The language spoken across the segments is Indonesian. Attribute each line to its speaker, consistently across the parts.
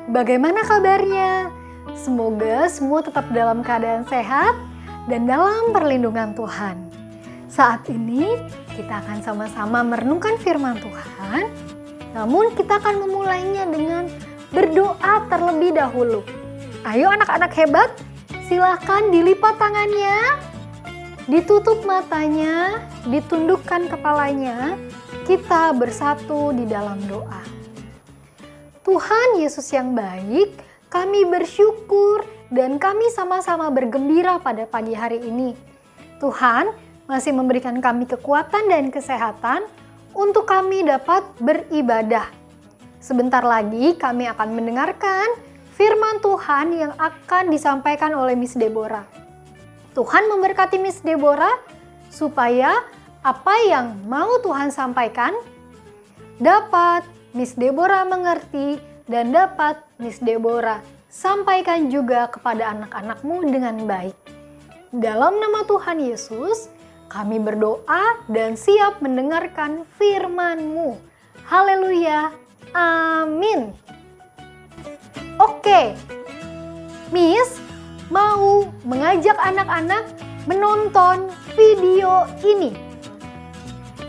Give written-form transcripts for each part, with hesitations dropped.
Speaker 1: bagaimana kabarnya? Semoga semua tetap dalam keadaan sehat dan dalam perlindungan Tuhan. Saat ini kita akan sama-sama merenungkan firman Tuhan, namun kita akan memulainya dengan berdoa terlebih dahulu. Ayo anak-anak hebat, silakan dilipat tangannya, ditutup matanya, ditundukkan kepalanya, kita bersatu di dalam doa. Tuhan Yesus yang baik, kami bersyukur dan kami sama-sama bergembira pada pagi hari ini. Tuhan masih memberikan kami kekuatan dan kesehatan untuk kami dapat beribadah. Sebentar lagi kami akan mendengarkan firman Tuhan yang akan disampaikan oleh Miss Deborah. Tuhan memberkati Miss Deborah supaya apa yang mau Tuhan sampaikan dapat Miss Deborah mengerti dan dapat Miss Deborah sampaikan juga kepada anak-anakmu dengan baik. Dalam nama Tuhan Yesus, kami berdoa dan siap mendengarkan firman-Mu. Haleluya, amin. Oke, Miss mau mengajak anak-anak menonton video ini.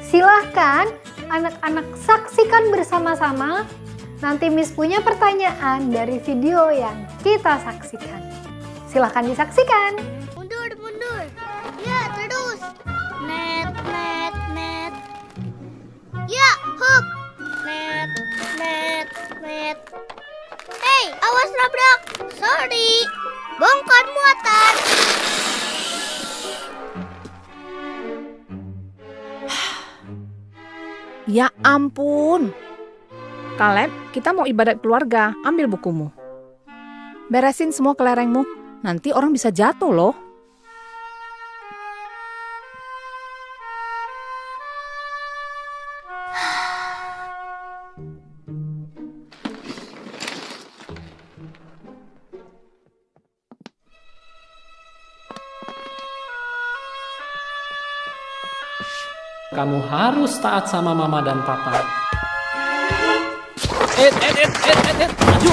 Speaker 1: Silahkan anak-anak saksikan bersama-sama. Nanti Miss punya pertanyaan dari video yang kita saksikan. Silahkan disaksikan.
Speaker 2: Mundur, mundur. Ya, terus. Net, net, net. Ya, hook. Net, net, net. Hey, awas nabrak. Sorry. Bongkar muatan.
Speaker 3: Ya ampun. Kaleb, kita mau ibadat keluarga. Ambil bukumu. Beresin semua kelerengmu. Nanti orang bisa jatuh loh.
Speaker 4: Kamu harus taat sama mama dan papa. Maju.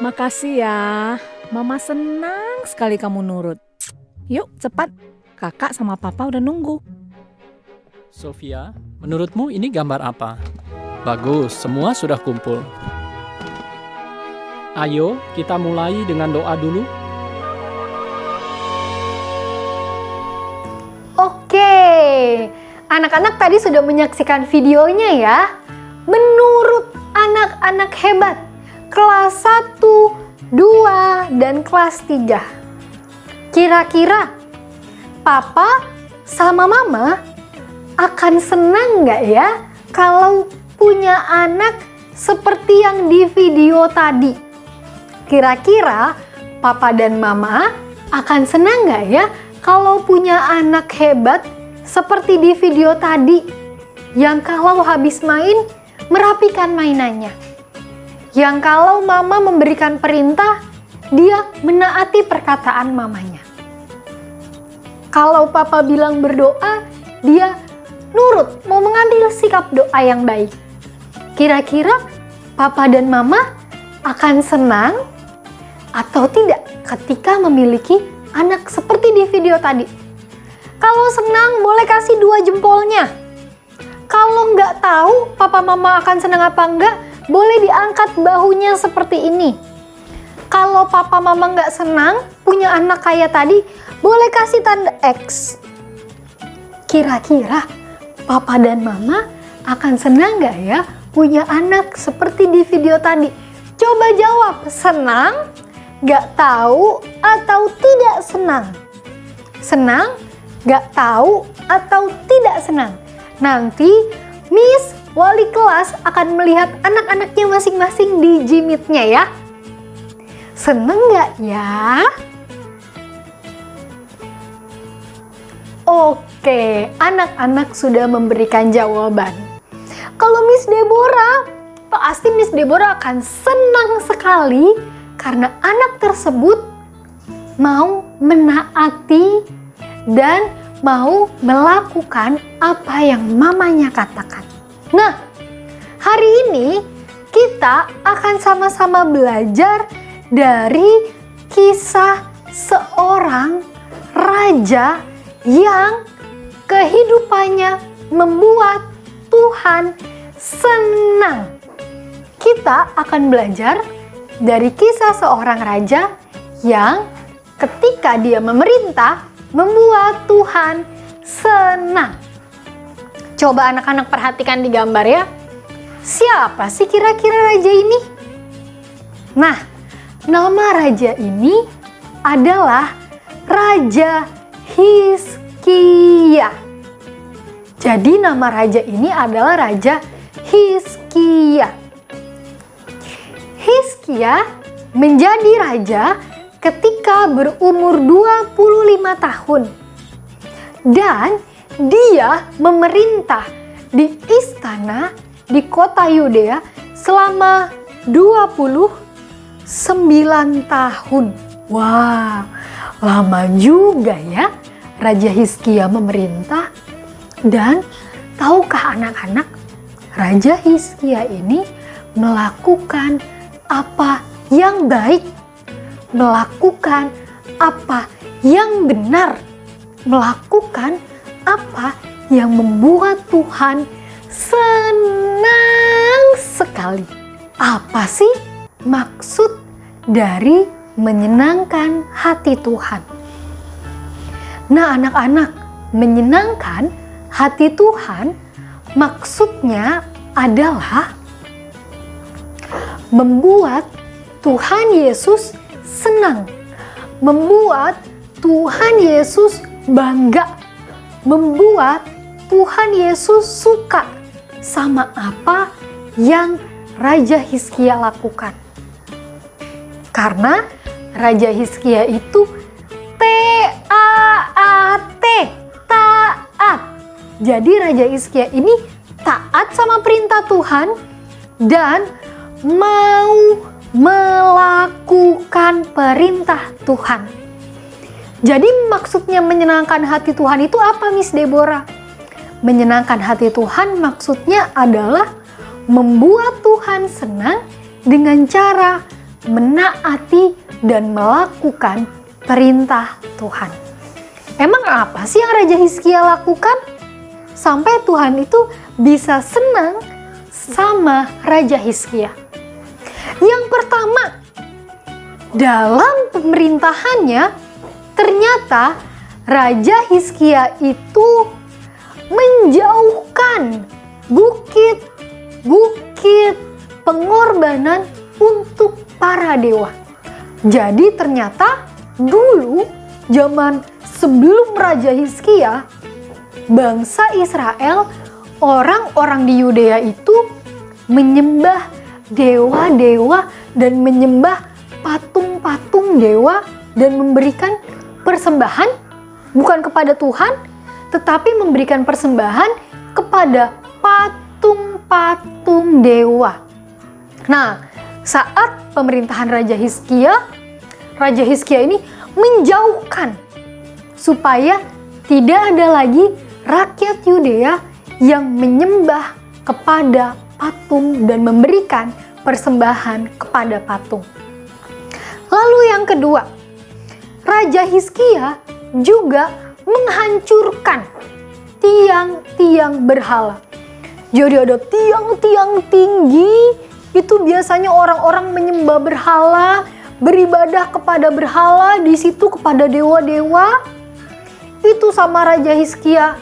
Speaker 3: Makasih ya. Mama senang sekali kamu nurut. Yuk cepat. Kakak sama papa udah nunggu.
Speaker 4: Sofia, menurutmu ini gambar apa? Bagus, semua sudah kumpul. Ayo, kita mulai dengan doa dulu.
Speaker 1: Oke, anak-anak tadi sudah menyaksikan videonya ya. Menurut anak-anak hebat, kelas 1, 2, dan kelas 3. Kira-kira papa sama mama akan senang nggak ya kalau punya anak seperti yang di video tadi? Kira-kira papa dan mama akan senang nggak ya kalau punya anak hebat seperti di video tadi, yang kalau habis main merapikan mainannya, yang kalau mama memberikan perintah dia menaati perkataan mamanya, kalau papa bilang berdoa dia nurut mau mengambil sikap doa yang baik. Kira-kira papa dan mama akan senang atau tidak ketika memiliki anak seperti di video tadi? Kalau senang boleh kasih 2 jempolnya. Kalau nggak tahu papa mama akan senang apa enggak, boleh diangkat bahunya seperti ini. Kalau papa mama nggak senang punya anak kayak tadi, boleh kasih tanda X. Kira-kira papa dan mama akan senang gak ya punya anak seperti di video tadi? Coba jawab, senang, gak tahu, atau tidak senang? Senang, gak tahu, atau tidak senang? Nanti Miss wali kelas akan melihat anak-anaknya masing-masing di Gmeet-nya ya. Seneng gak ya? Oke, anak-anak sudah memberikan jawaban. Kalau Miss Deborah, pasti Miss Deborah akan senang sekali karena anak tersebut mau menaati dan mau melakukan apa yang mamanya katakan. Nah, hari ini kita akan sama-sama belajar dari kisah seorang raja yang kehidupannya membuat Tuhan senang. Kita akan belajar dari kisah seorang raja yang ketika dia memerintah membuat Tuhan senang. Coba anak-anak perhatikan di gambar ya. Siapa sih kira-kira raja ini? Nah, nama raja ini adalah Raja Hizkia. Jadi nama raja ini adalah Raja Hizkia. Hizkia menjadi raja ketika berumur 25 tahun. Dan dia memerintah di istana di kota Yudea selama 29 tahun. Wah, lama juga ya Raja Hizkia memerintah. Dan tahukah anak-anak, Raja Hizkia ini melakukan apa yang baik, melakukan apa yang benar, melakukan apa yang membuat Tuhan senang sekali. Apa sih maksud dari menyenangkan hati Tuhan? Nah, anak-anak, menyenangkan hati Tuhan maksudnya adalah membuat Tuhan Yesus senang, membuat Tuhan Yesus bangga, membuat Tuhan Yesus suka sama apa yang Raja Hizkia lakukan. Karena Raja Hizkia itu T-A-A-T, taat. Jadi Raja Hizkia ini taat sama perintah Tuhan dan mau melakukan perintah Tuhan. Jadi maksudnya menyenangkan hati Tuhan itu apa, Miss Deborah? Menyenangkan hati Tuhan maksudnya adalah membuat Tuhan senang dengan cara menaati dan melakukan perintah Tuhan. Emang apa sih yang Raja Hizkia lakukan sampai Tuhan itu bisa senang sama Raja Hizkia? Yang pertama, dalam pemerintahannya ternyata Raja Hizkia itu menjauhkan bukit-bukit pengorbanan untuk para dewa. Jadi ternyata dulu zaman sebelum Raja Hizkia, bangsa Israel, orang-orang di Yudea itu menyembah dewa-dewa dan menyembah patung-patung dewa dan memberikan persembahan bukan kepada Tuhan, tetapi memberikan persembahan kepada patung-patung dewa. Nah, saat pemerintahan Raja Hizkia ini menjauhkan supaya tidak ada lagi rakyat Yudea yang menyembah kepada patung dan memberikan persembahan kepada patung. Lalu yang kedua, Raja Hizkia juga menghancurkan tiang-tiang berhala. Jadi ada tiang-tiang tinggi, itu biasanya orang-orang menyembah berhala, beribadah kepada berhala, di situ kepada dewa-dewa. Itu sama Raja Hizkia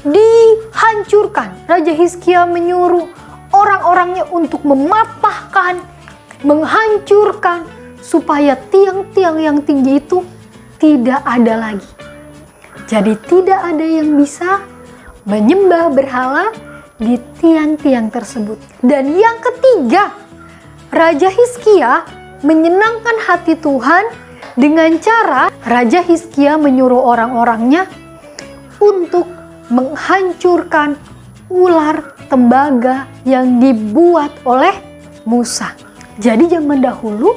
Speaker 1: dihancurkan. Raja Hizkia menyuruh orang-orangnya untuk mematahkan, menghancurkan, supaya tiang-tiang yang tinggi itu tidak ada lagi. Jadi tidak ada yang bisa menyembah berhala di tiang-tiang tersebut. Dan yang ketiga, Raja Hizkia menyenangkan hati Tuhan dengan cara Raja Hizkia menyuruh orang-orangnya untuk menghancurkan ular tembaga yang dibuat oleh Musa. Jadi zaman dahulu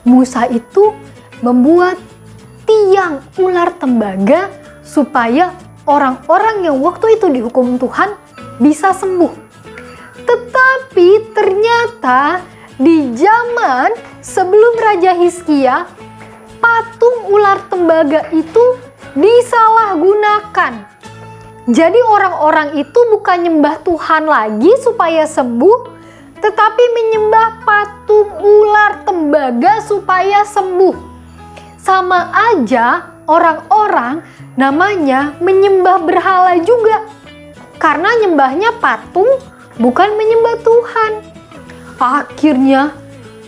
Speaker 1: Musa itu membuat tiang ular tembaga supaya orang-orang yang waktu itu dihukum Tuhan bisa sembuh. Tetapi ternyata di zaman sebelum Raja Hizkia, patung ular tembaga itu disalahgunakan. Jadi orang-orang itu bukan nyembah Tuhan lagi supaya sembuh, tetapi menyembah patung ular tembaga supaya sembuh. Sama aja orang-orang namanya menyembah berhala juga. Karena nyembahnya patung, bukan menyembah Tuhan. Akhirnya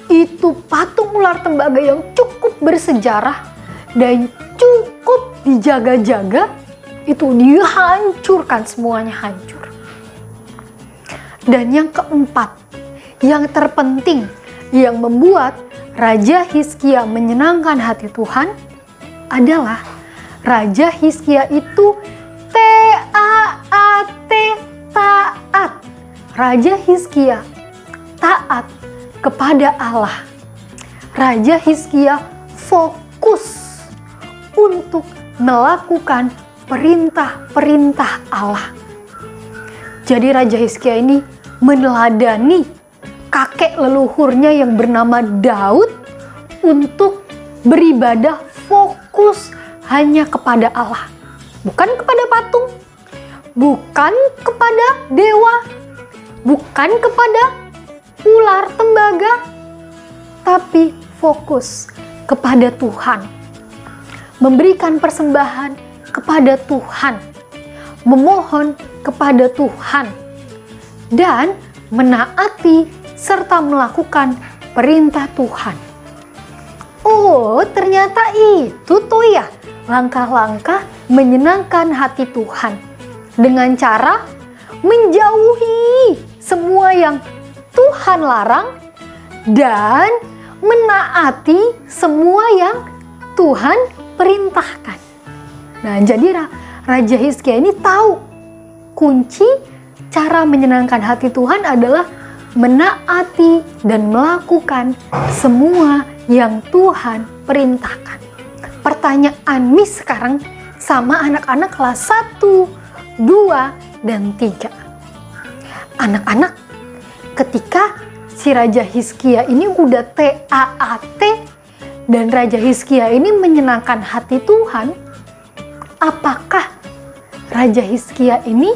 Speaker 1: itu patung ular tembaga yang cukup bersejarah dan cukup dijaga-jaga, itu dihancurkan, semuanya hancur. Dan yang keempat, yang terpenting, yang membuat Raja Hizkia menyenangkan hati Tuhan adalah Raja Hizkia itu taat, taat. Raja Hizkia taat kepada Allah. Raja Hizkia fokus untuk melakukan perintah-perintah Allah. Jadi Raja Hizkia ini meneladani kakek leluhurnya yang bernama Daud untuk beribadah fokus hanya kepada Allah. Bukan kepada patung, bukan kepada dewa, bukan kepada ular tembaga, tapi fokus kepada Tuhan. Memberikan persembahan kepada Tuhan, memohon kepada Tuhan, dan menaati serta melakukan perintah Tuhan. Oh, ternyata itu tuh ya langkah-langkah menyenangkan hati Tuhan dengan cara menjauhi semua yang Tuhan larang dan menaati semua yang Tuhan perintahkan. Nah, jadi Raja Hizkia ini tahu kunci cara menyenangkan hati Tuhan adalah menaati dan melakukan semua yang Tuhan perintahkan. Pertanyaan Miss sekarang sama anak-anak kelas 1, 2, dan 3. Anak-anak, ketika si Raja Hizkia ini udah taat dan Raja Hizkia ini menyenangkan hati Tuhan, apakah Raja Hizkia ini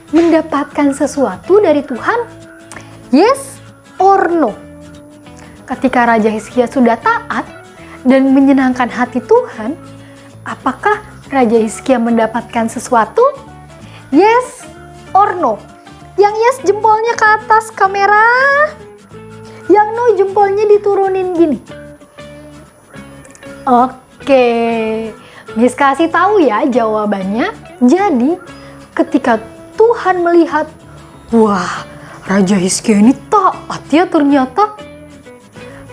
Speaker 1: mendapatkan sesuatu dari Tuhan? Yes or no? Ketika Raja Hizkia sudah taat dan menyenangkan hati Tuhan, apakah Raja Hizkia mendapatkan sesuatu? Yes or no? Yang yes jempolnya ke atas kamera, yang no jempolnya diturunin gini. Oke, Miss kasih tahu ya jawabannya. Jadi ketika Tuhan melihat, wah, Raja Hizkia ini taat ya ternyata.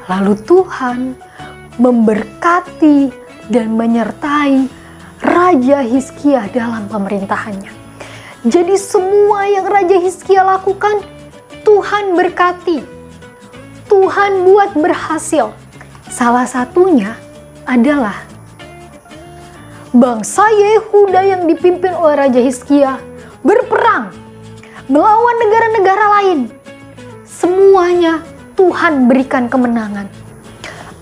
Speaker 1: Lalu Tuhan memberkati dan menyertai Raja Hizkia dalam pemerintahannya. Jadi semua yang Raja Hizkia lakukan, Tuhan berkati. Tuhan buat berhasil. Salah satunya adalah bangsa Yehuda yang dipimpin oleh Raja Hizkia berperang melawan negara-negara lain. Semuanya Tuhan berikan kemenangan.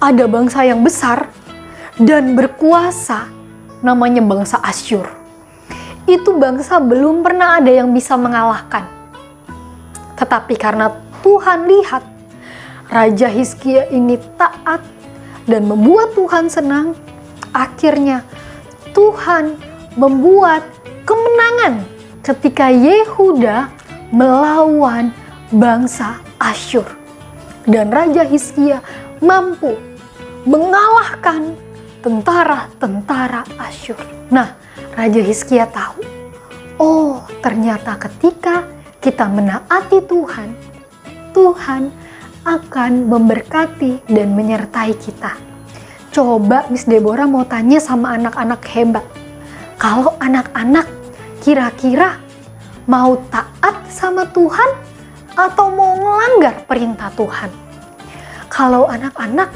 Speaker 1: Ada bangsa yang besar dan berkuasa, namanya bangsa Asyur. Itu bangsa belum pernah ada yang bisa mengalahkan. Tetapi karena Tuhan lihat Raja Hizkia ini taat dan membuat Tuhan senang, akhirnya Tuhan membuat kemenangan kemenangan ketika Yehuda melawan bangsa Asyur. Dan Raja Hizkia mampu mengalahkan tentara-tentara Asyur. Nah, Raja Hizkia tahu, oh ternyata ketika kita menaati Tuhan, Tuhan akan memberkati dan menyertai kita. Coba Miss Deborah mau tanya sama anak-anak hebat. Kalau anak-anak kira-kira mau taat sama Tuhan atau mau melanggar perintah Tuhan? Kalau anak-anak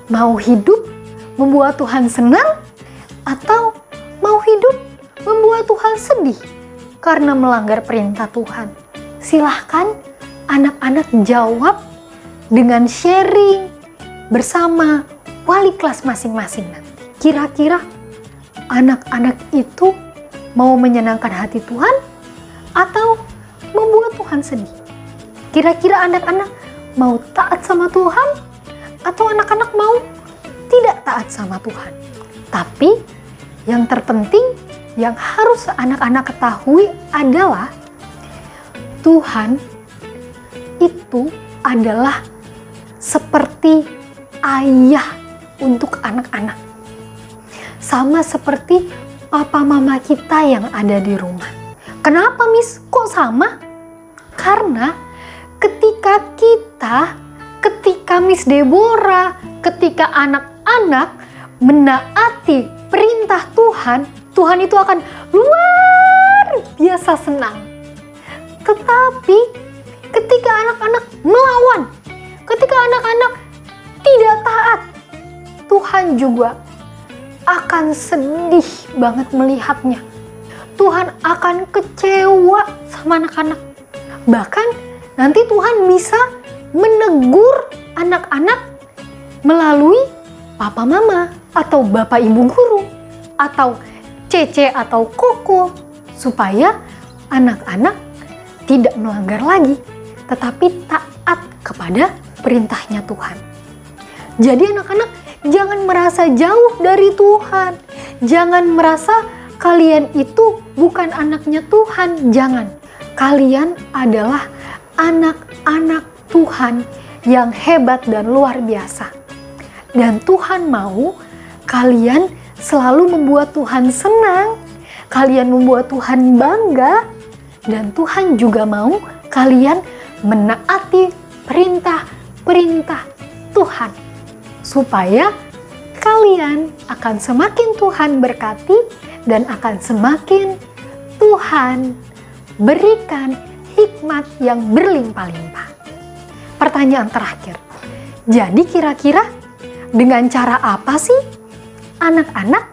Speaker 1: mau hidup membuat Tuhan senang atau mau hidup membuat Tuhan sedih karena melanggar perintah Tuhan? Silahkan anak-anak jawab dengan sharing bersama wali kelas masing-masing. Kira-kira anak-anak itu mau menyenangkan hati Tuhan atau membuat Tuhan sedih? Kira-kira anak-anak mau taat sama Tuhan atau anak-anak mau tidak taat sama Tuhan? Tapi yang terpenting yang harus anak-anak ketahui adalah Tuhan itu adalah seperti ayah untuk anak-anak. Sama seperti papa mama kita yang ada di rumah. Kenapa Miss? Kok sama? Karena ketika Miss Deborah, ketika anak-anak menaati perintah Tuhan, Tuhan itu akan luar biasa senang. Tetapi ketika anak-anak melawan, ketika anak-anak tidak taat, Tuhan juga akan sedih banget melihatnya. Tuhan akan kecewa sama anak-anak. Bahkan nanti Tuhan bisa menegur anak-anak melalui papa mama atau bapak ibu guru atau cece atau koko, supaya anak-anak tidak melanggar lagi tetapi taat kepada perintahnya Tuhan. Jadi anak-anak jangan merasa jauh dari Tuhan. Jangan merasa kalian itu bukan anaknya Tuhan. Jangan. Kalian adalah anak-anak Tuhan yang hebat dan luar biasa. Dan Tuhan mau kalian selalu membuat Tuhan senang. Kalian membuat Tuhan bangga. Dan Tuhan juga mau kalian menaati perintah-perintah Tuhan. Supaya kalian akan semakin Tuhan berkati dan akan semakin Tuhan berikan hikmat yang berlimpah-limpah. Pertanyaan terakhir. Jadi kira-kira dengan cara apa sih anak-anak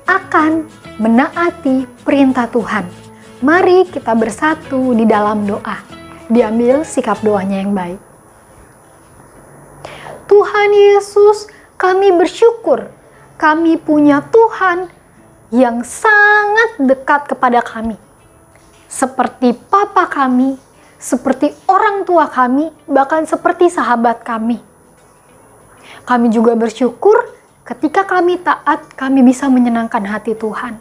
Speaker 1: akan menaati perintah Tuhan? Mari kita bersatu di dalam doa. Diambil sikap doanya yang baik. Tuhan Yesus, kami bersyukur kami punya Tuhan yang sangat dekat kepada kami. Seperti papa kami, seperti orang tua kami, bahkan seperti sahabat kami. Kami juga bersyukur ketika kami taat, kami bisa menyenangkan hati Tuhan.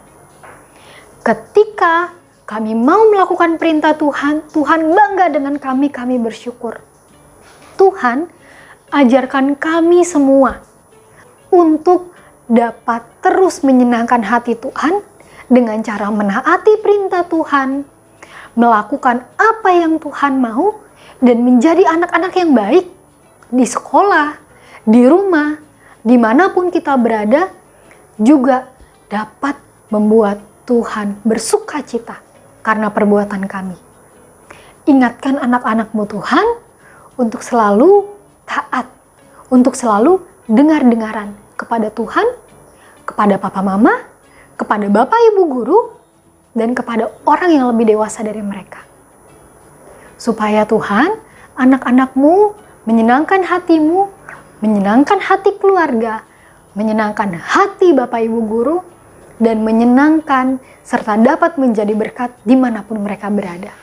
Speaker 1: Ketika kami mau melakukan perintah Tuhan, Tuhan bangga dengan kami bersyukur. Tuhan, ajarkan kami semua untuk dapat terus menyenangkan hati Tuhan dengan cara menaati perintah Tuhan, melakukan apa yang Tuhan mau, dan menjadi anak-anak yang baik di sekolah, di rumah, dimanapun kita berada, juga dapat membuat Tuhan bersuka cita karena perbuatan kami. Ingatkan anak-anakmu Tuhan untuk selalu taat, untuk selalu dengar-dengaran kepada Tuhan, kepada papa mama, kepada bapak ibu guru, dan kepada orang yang lebih dewasa dari mereka. Supaya Tuhan, anak-anakmu menyenangkan hatimu, menyenangkan hati keluarga, menyenangkan hati bapak ibu guru, dan menyenangkan serta dapat menjadi berkat dimanapun mereka berada.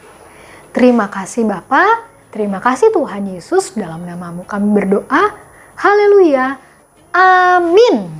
Speaker 1: Terima kasih Bapa, terima kasih Tuhan Yesus, dalam namamu kami berdoa. Haleluya, amin.